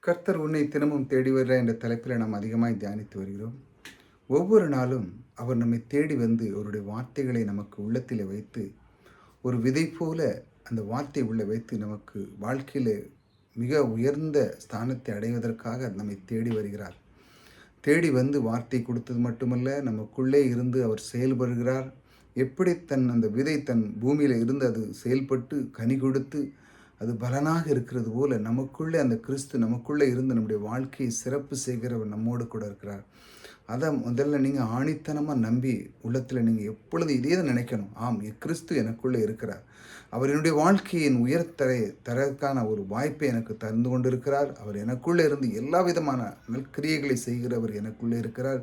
கர்த்தர் உன்னை தினமும் தேடி வருகிறார் என்ற தலைப்பில் நாம் அதிகமாய் தியானித்து வருகிறோம். ஒவ்வொரு நாளும் அவர் நம்மை தேடி வந்து அவருடைய வார்த்தைகளை நமக்கு உள்ளத்தில் வைத்து ஒரு விதை போல அந்த வார்த்தை உள்ள வைத்து நமக்கு வாழ்க்கையில் மிக உயர்ந்த ஸ்தானத்தை அடைவதற்காக நம்மை தேடி வருகிறார். தேடி வந்து வார்த்தை கொடுத்தது மட்டுமல்ல, நமக்குள்ளே இருந்து அவர் செயல்படுகிறார். எப்படி அந்த விதை தன் பூமியில் இருந்து அது செயல்பட்டு கனி கொடுத்து அது பலனாக இருக்கிறது போல நமக்குள்ளே அந்த கிறிஸ்து நமக்குள்ளே இருந்து நம்முடைய வாழ்க்கையை சிறப்பு செய்கிறவர் நம்மோடு கூட இருக்கிறார். அதை முதல்ல நீங்கள் ஆணித்தனமாக நம்பி உள்ளத்தில் நீங்கள் எப்பொழுது இதே தான் நினைக்கணும். ஆம், கிறிஸ்து எனக்குள்ளே இருக்கிறார். அவர் என்னுடைய வாழ்க்கையின் தரக்கான ஒரு வாய்ப்பை எனக்கு தந்து கொண்டிருக்கிறார். அவர் எனக்குள்ளே இருந்து எல்லா விதமான நற்கிரியைகளை செய்கிறவர் எனக்குள்ளே இருக்கிறார்.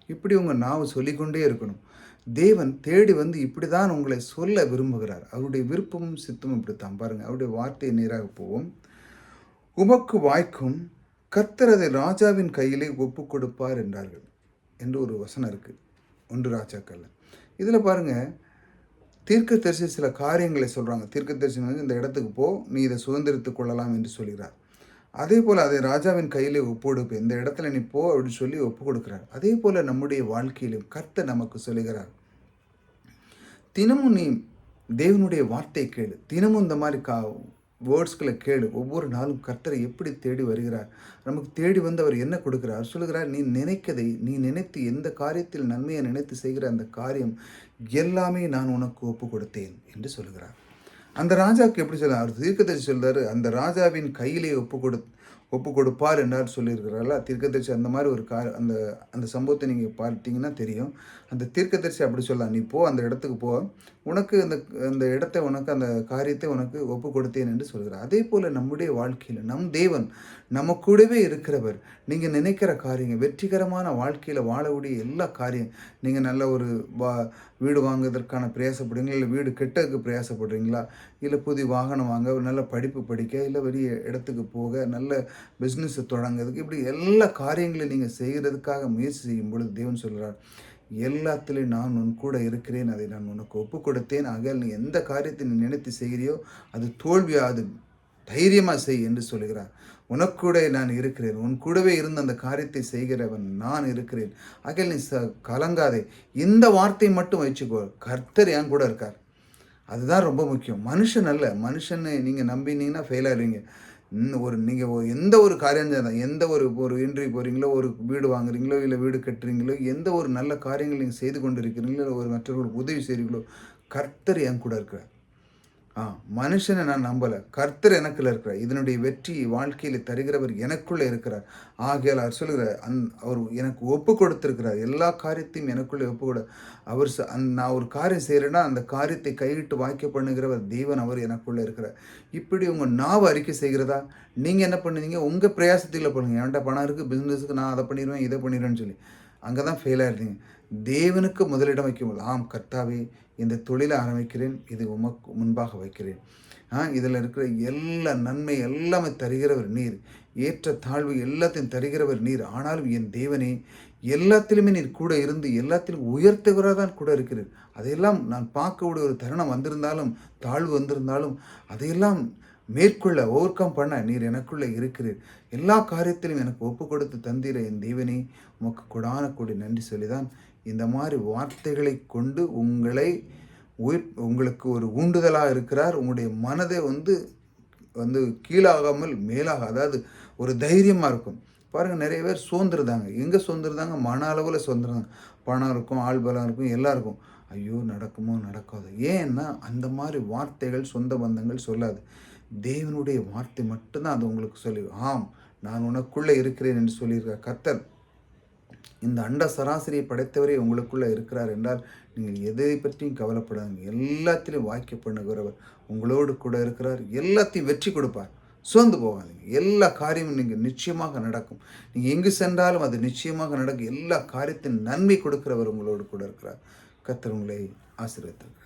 இப்படி உங்கள் நாவு சொல்லிக்கொண்டே இருக்கணும். தேவன் தேடி வந்து இப்படி தான் உங்களை சொல்ல விரும்புகிறார். அவருடைய விருப்பமும் சித்தமும் இப்படித்தான். பாருங்கள், அவருடைய வார்த்தையை நேராக போவோம். உமக்கு வாய்க்கும், கர்த்தர் அதை ராஜாவின் கையிலே ஒப்பு கொடுப்பார் என்றார்கள் என்று ஒரு வசனம் இருக்குது 1 ராஜாக்கள்ல. இதில் பாருங்கள், தீர்க்கதரிசி சில காரியங்களை சொல்கிறாங்க. தீர்க்கதரிசி வந்து இந்த இடத்துக்கு போ, நீ இதை சுதந்திரித்துக் கொள்ளலாம் என்று சொல்கிறார். அதே போல் அதை ராஜாவின் கையிலே ஒப்பு கொடுப்பேன், இந்த இடத்துல நீ போ அப்படின்னு சொல்லி ஒப்பு கொடுக்குறார். அதே போல் நம்முடைய வாழ்க்கையிலும் கர்த்தர் நமக்கு சொல்லுகிறார், தினமும் நீ தேவனுடைய வார்த்தை கேளு, தினமும் இந்த மாதிரி வேர்ட்ஸ்களை கேளு. ஒவ்வொரு நாளும் கர்த்தரை எப்படி தேடி வருகிறார், நமக்கு தேடி வந்து அவர் என்ன கொடுக்கிறார் சொல்லுகிறார். நீ நினைத்து எந்த காரியத்தில் நன்மையை நினைத்து செய்கிற அந்த காரியம் எல்லாமே நான் உனக்கு ஒப்பு கொடுத்தேன் என்று சொல்லுகிறார். அந்த ராஜாவுக்கு எப்படி சொல்ல, அவர் தீர்க்கதரிசி சொல்றாரு, அந்த ராஜாவின் கையிலே ஒப்பு கொடுப்பார் என்றார் சொல்லியிருக்கிறாரா தீர்க்கதரிசி. அந்த மாதிரி ஒரு அந்த சம்பவத்தை நீங்கள் பார்த்தீங்கன்னா தெரியும். அந்த தீர்க்கதரிசி அப்படி சொல்லலாம், நீ போ, அந்த இடத்துக்கு போ, உனக்கு அந்த இடத்தை உனக்கு அந்த காரியத்தை உனக்கு ஒப்பு கொடுத்தேன் என்று சொல்கிறார். அதே போல் நம்முடைய வாழ்க்கையில் நம் தேவன் நம்ம கூடவே இருக்கிறவர். நீங்கள் நினைக்கிற காரியங்கள், வெற்றிகரமான வாழ்க்கையில் வாழக்கூடிய எல்லா காரியம், நீங்கள் நல்ல ஒரு வீடு வாங்குவதற்கான பிரயாசப்படுறீங்களா, இல்லை வீடு கெட்டதுக்கு பிரயாசப்படுறீங்களா, இல்லை புதிய வாகனம் வாங்க, நல்ல படிப்பு படிக்க, இல்லை வெளிய இடத்துக்கு போக, நல்ல பிஸ்னஸை தொடங்குறதுக்கு, இப்படி எல்லா காரியங்களையும் நீங்கள் செய்கிறதுக்காக முயற்சி செய்யும் பொழுது தேவன் சொல்கிறார், எல்லாத்திலையும் நான் உன் கூட இருக்கிறேன், அதை நான் உனக்கு ஒப்பு கொடுத்தேன். ஆகையால் நீ எந்த காரியத்தை நீ நினைத்து செய்கிறியோ அது தோல்வியாது, தைரியமாக செய் என்று சொல்கிறார். உனக்கூட நான் இருக்கிறேன், உன் கூடவே இருந்து அந்த காரியத்தை செய்கிறவன் நான் இருக்கிறேன். ஆகையால் நீ கலங்காதே. இந்த வார்த்தையை மட்டும் வச்சுக்கோ, கர்த்தர் என் கூட இருக்கார். அதுதான் ரொம்ப முக்கியம். மனுஷன் அல்ல, மனுஷனை நீங்கள் நம்பினீங்கன்னா ஃபெயில் ஆகிடுவீங்க. நீங்கள் எந்த ஒரு காரியம் தான், எந்த ஒரு இன்டர்வியூ போகிறீங்களோ, ஒரு வீடு வாங்குறீங்களோ, இல்லை வீடு கட்டுறீங்களோ, எந்த ஒரு நல்ல காரியங்கள் நீங்கள் செய்து கொண்டு இருக்கிறீங்களோ, இல்லை ஒரு மற்றவர்களுக்கு உதவி செய்கிறீங்களோ, கர்த்தர் என் கூட இருக்கிறார். மனுஷனை நான் நம்பலை, கர்த்தர் எனக்குள்ள இருக்கிறார். இதனுடைய வெற்றி வாழ்க்கையில் தருகிறவர் எனக்குள்ளே இருக்கிறார். ஆகையால் அவர் சொல்லுகிறார், அவர் எனக்கு ஒப்பு கொடுத்துருக்கிறார். எல்லா காரியத்தையும் எனக்குள்ளே ஒப்பு கொடு. நான் ஒரு காரியம் செய்கிறேன்னா அந்த காரியத்தை கைவிட்டு வாய்க்க பண்ணுகிறவர் தேவன், அவர் எனக்குள்ளே இருக்கிறார். இப்படி உங்கள் நாவை அறிக்கை செய்கிறதா? நீங்கள் என்ன பண்ணுவீங்க? உங்கள் பிரயாசத்தில் பண்ணுங்க. என்கிட்ட பணம் இருக்குது, பிஸ்னஸுக்கு நான் அதை பண்ணிடுவேன், இதை பண்ணிடுவேன்னு சொல்லி அங்கே தான் ஃபெயில் ஆகிடுறீங்க. தேவனுக்கு முதலிடம் வைக்கும்போது, ஆம் கர்த்தாவே, இந்த தொழிலை ஆரம்பிக்கிறேன், இது உமக்கு முன்பாக வைக்கிறேன். இதில் இருக்கிற எல்லா நன்மை எல்லாமே தருகிறவர் நீர், ஏற்ற தாழ்வு எல்லாத்தையும் தருகிறவர் நீர். ஆனாலும் என் தேவனே, எல்லாத்திலுமே நீர் கூட இருந்து எல்லாத்திலும் உயர்த்துகிறதா தான் கூட இருக்கிறீர். அதையெல்லாம் நான் பார்க்கக்கூடிய ஒரு தருணம் வந்திருந்தாலும், தாழ்வு வந்திருந்தாலும், அதையெல்லாம் மேற்கொள்ள ஓவர் கம் பண்ண நீர் எனக்குள்ளே இருக்கிறீர். எல்லா காரியத்திலும் எனக்கு ஒப்பு கொடுத்து தந்தீர என் தேவனே, உமக்கு கொடான கூடி நன்றி சொல்லிதான் இந்த மாதிரி வார்த்தைகளை கொண்டு உங்களுக்கு ஒரு ஊண்டுதலாக இருக்கிறார். உங்களுடைய மனதை வந்து கீழாகாமல் மேலாக, அதாவது ஒரு தைரியமாக இருக்கும். பாருங்கள், நிறைய பேர் சோர்ந்துருந்தாங்க. எங்கே சோர்ந்துருந்தாங்க? மன அளவில் சோர்ந்துருந்தாங்க. பணம் இருக்கும், ஆள் பலம் இருக்கும், எல்லாம் இருக்கும். ஐயோ நடக்குமோ நடக்காது. ஏன்னா அந்த மாதிரி வார்த்தைகள் சொந்த பந்தங்கள் சொல்லாது. தேவனுடைய வார்த்தை மட்டும்தான் அது உங்களுக்கு சொல்லி, ஆம் நான் உனக்குள்ளே இருக்கிறேன் என்று சொல்லியிருக்கார் கர்த்தர். இந்த அண்ட சராசரியை படைத்தவரே உங்களுக்குள்ளே இருக்கிறார் என்றால் நீங்கள் எதை பற்றியும் கவலைப்படாதீங்க. எல்லாத்திலையும் வாய்க்க பண்ணுகிறவர் உங்களோடு கூட இருக்கிறார். எல்லாத்தையும் வெற்றி கொடுப்பார். சோர்ந்து போகாதீங்க. எல்லா காரியமும் நீங்கள் நிச்சயமாக நடக்கும். நீங்கள் எங்கு சென்றாலும் அது நிச்சயமாக நடக்கும். எல்லா காரியத்தின் நன்மை கொடுக்கிறவர் உங்களோடு கூட இருக்கிறார். கர்த்தர் உங்களை ஆசீர்வதித்தார்.